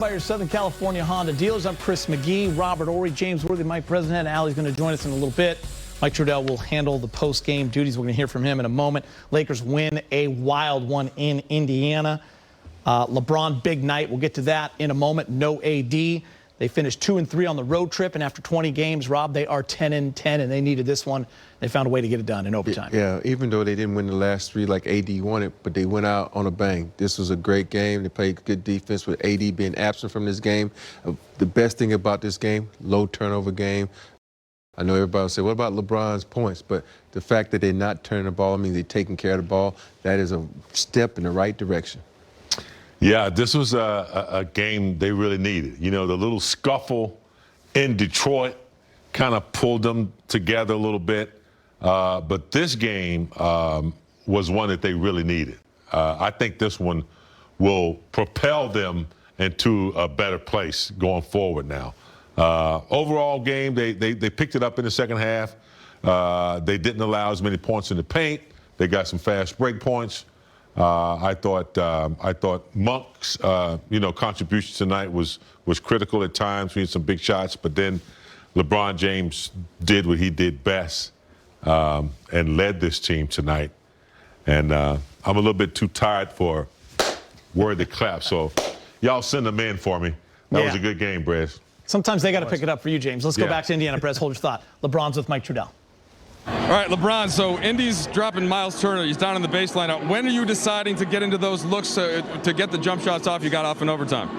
By your Southern California Honda dealers, I'm Chris McGee, Robert Ory, James Worthy, Mike President. Allie's going to join us in a little bit. Mike Trudell will handle the post-game duties. We're going to hear from him in a moment. Lakers win a wild one in Indiana. LeBron, big night. We'll get to that in a moment. No AD. They finished 2-3 on the road trip, and after 20 games, Rob, they are 10-10, and they needed this one. They found a way to get it done in overtime. Yeah, even though they didn't win the last three like AD wanted, but they went out on a bang. This was a great game. They played good defense with AD being absent from this game. The best thing about this game, low turnover game. I know everybody will say, what about LeBron's points? But the fact that they're not turning the ball, I mean, they're taking care of the ball, that is a step in the right direction. Yeah, this was a game they really needed. You know, the little scuffle in Detroit kind of pulled them together a little bit. But this game was one that they really needed. I think this one will propel them into a better place going forward now. Overall game, they picked it up in the second half. They didn't allow as many points in the paint. They got some fast break points. I thought Monk's contribution tonight was critical at times. We had some big shots, but then LeBron James did what he did best and led this team tonight. And I'm a little bit too tired for worthy clap, so y'all send them in for me. That was a good game, Brez. Sometimes they got to pick it up for you, James. Let's go back to Indiana. Brez, hold your thought. LeBron's with Mike Trudell. All right, LeBron, so Indy's dropping Miles Turner. He's down in the baseline. When are you deciding to get into those looks to get the jump shots off you got off in overtime?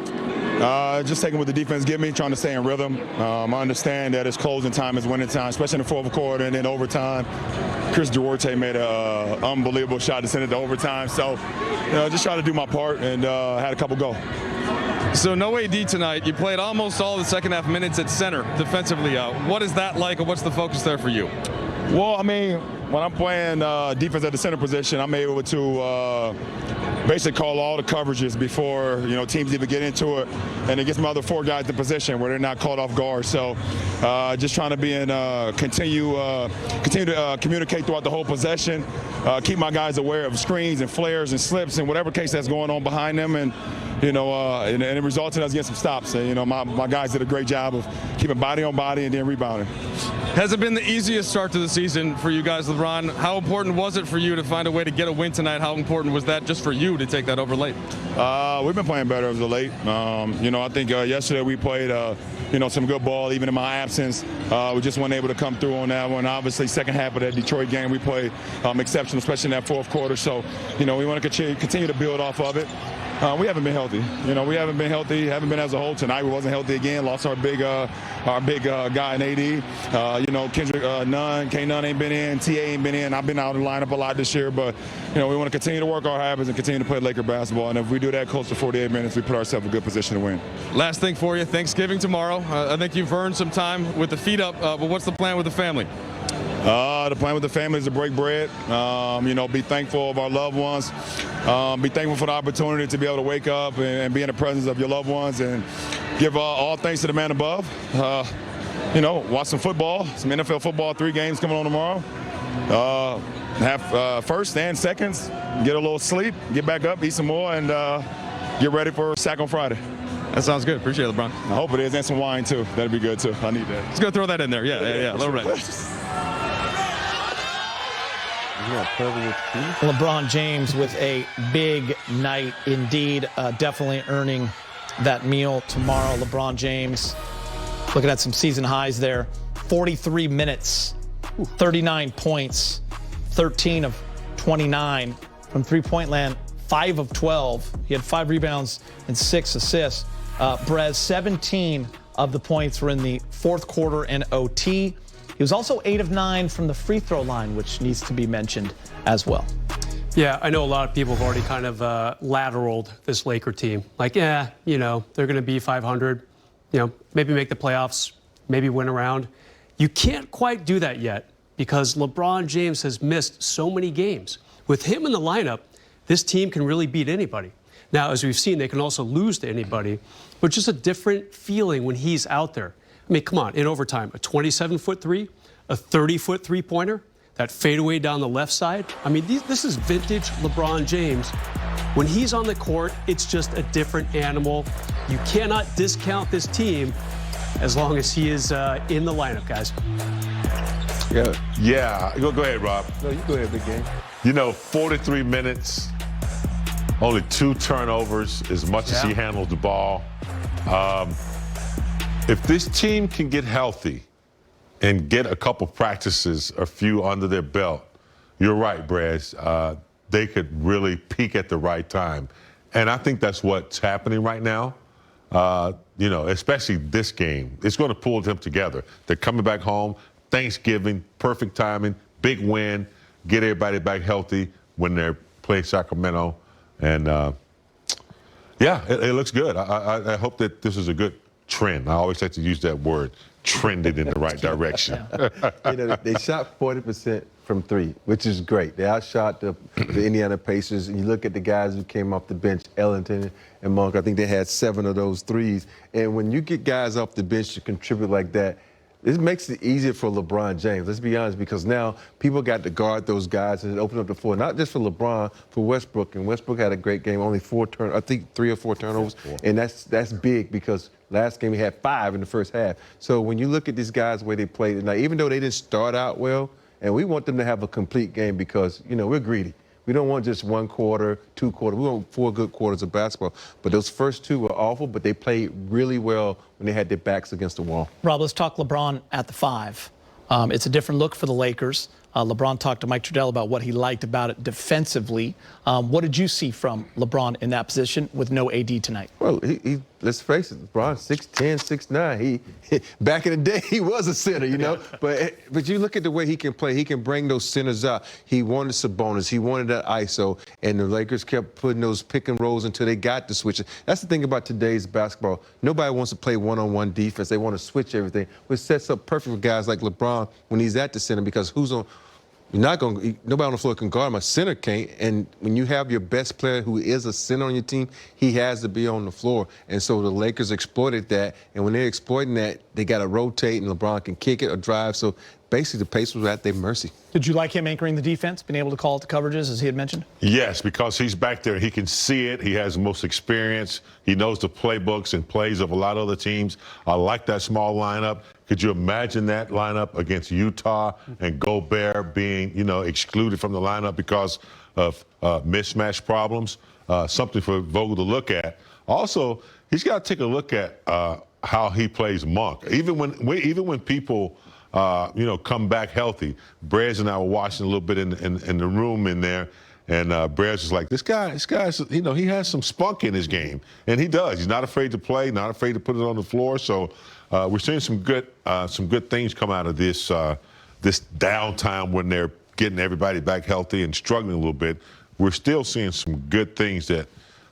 Just taking what the defense give me, trying to stay in rhythm. I understand that it's closing time, it's winning time, especially in the fourth quarter and then overtime. Chris Duarte made an unbelievable shot to send it to overtime. So, just try to do my part and had a couple go. So no AD tonight. You played almost all the second half minutes at center defensively. What is that like, and what's the focus there for you? Well, I mean, when I'm playing defense at the center position, I'm able to basically call all the coverages before teams even get into it, and it gets my other four guys in position where they're not caught off guard. So just trying to be in continue to communicate throughout the whole possession, keep my guys aware of screens and flares and slips and whatever case that's going on behind them, and and it resulted in us getting some stops. And, my guys did a great job of keeping body on body and then rebounding. Has it been the easiest start to the season for you guys, LeBron? How important was it for you to find a way to get a win tonight? How important was that just for you to take that over late? We've been playing better as of late. I think yesterday we played, some good ball even in my absence. We just weren't able to come through on that one. Obviously, second half of that Detroit game we played exceptional, especially in that fourth quarter. So, we want to continue to build off of it. We haven't been healthy. We haven't been healthy. Haven't been as a whole. Tonight we wasn't healthy again. Lost our big guy in AD. Kendrick Nunn, K Nunn ain't been in. TA ain't been in. I've been out of the lineup a lot this year, but we want to continue to work our habits and continue to play Laker basketball. And if we do that close to 48 minutes, we put ourselves in a good position to win. Last thing for you, Thanksgiving tomorrow. I think you've earned some time with the feet up. But what's the plan with the family? The plan with the family is to break bread, be thankful of our loved ones, be thankful for the opportunity to be able to wake up and be in the presence of your loved ones, and give all thanks to the man above. Watch some football, some NFL football, 3 games coming on tomorrow. Have first and seconds, get a little sleep, get back up, eat some more, and get ready for a sack on Friday. That sounds good. Appreciate it, LeBron. I hope it is, and some wine too. That'd be good too. I need that. Let's go throw that in there. Yeah, a little bit. LeBron James with a big night indeed, definitely earning that meal tomorrow. LeBron James looking at some season highs there. 43 minutes, 39 points, 13 of 29 from three-point land, 5 of 12. He had 5 rebounds and 6 assists. Brez, 17 of the points were in the fourth quarter and OT. He was also 8 of 9 from the free throw line, which needs to be mentioned as well. Yeah, I know a lot of people have already kind of lateraled this Laker team. Like, they're going to be 500, maybe make the playoffs, maybe win around. You can't quite do that yet because LeBron James has missed so many games. With him in the lineup, this team can really beat anybody. Now, as we've seen, they can also lose to anybody, but just a different feeling when he's out there. I mean, come on, in overtime, a 27-foot three, a 30-foot three-pointer. that fadeaway down the left side. I mean, this is vintage LeBron James. When he's on the court, it's just a different animal. You cannot discount this team as long as he is in the lineup, guys. Yeah. Go ahead, Rob. No, you go ahead, big game. 43 minutes, only 2 turnovers, as much as he handles the ball. If this team can get healthy and get a couple practices, a few under their belt, you're right, Brad. They could really peak at the right time. And I think that's what's happening right now. Especially this game. It's going to pull them together. They're coming back home, Thanksgiving, perfect timing, big win, get everybody back healthy when they're playing Sacramento. And, it looks good. I hope that this is a good trend. I always like to use that word, trended in the right direction. They shot 40% from 3, which is great. They outshot the Indiana Pacers. And you look at the guys who came off the bench, Ellington and Monk. I think they had 7 of those threes. And when you get guys off the bench to contribute like that, this makes it easier for LeBron James. Let's be honest, because now people got to guard those guys and open up the floor, not just for LeBron, for Westbrook. And Westbrook had a great game, only 3 or 4 turnovers. And that's big because last game he had 5 in the first half. So when you look at these guys, the way they played, now even though they didn't start out well, and we want them to have a complete game because, we're greedy. We don't want just 1 quarter, 2 quarters. We want 4 good quarters of basketball. But those first 2 were awful, but they played really well when they had their backs against the wall. Rob, let's talk LeBron at the 5. It's a different look for the Lakers. LeBron talked to Mike Trudell about what he liked about it defensively. What did you see from LeBron in that position with no AD tonight? Well, let's face it, LeBron 6'10", 6'9". He back in the day he was a center, But you look at the way he can play. He can bring those centers out. He wanted Sabonis. He wanted that ISO, and the Lakers kept putting those pick and rolls until they got to switch it. That's the thing about today's basketball. Nobody wants to play one-on-one defense. They want to switch everything, which sets up perfect for guys like LeBron when he's at the center because nobody on the floor can guard him. A center can't. And when you have your best player who is a center on your team, he has to be on the floor. And so the Lakers exploited that. And when they're exploiting that, they got to rotate, and LeBron can kick it or drive. So basically, the Pacers were at their mercy. Did you like him anchoring the defense, being able to call it the coverages, as he had mentioned? Yes, because he's back there. He can see it. He has the most experience. He knows the playbooks and plays of a lot of other teams. I like that small lineup. Could you imagine that lineup against Utah and Gobert being, excluded from the lineup because of mismatch problems? Something for Vogel to look at. Also, he's got to take a look at how he plays Monk. Even when people come back healthy. Brez and I were watching a little bit in the room in there, and Brez was like, this guy's, he has some spunk in his game, and he does. He's not afraid to play, not afraid to put it on the floor. So we're seeing some good things come out of this downtime when they're getting everybody back healthy and struggling a little bit. We're still seeing some good things that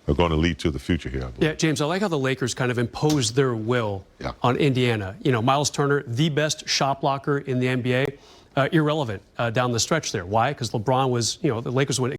are going to lead to the future here. Yeah, James, I like how the Lakers kind of imposed their will on Indiana. Miles Turner, the best shot blocker in the NBA, irrelevant down the stretch there. Why? Because LeBron was, the Lakers went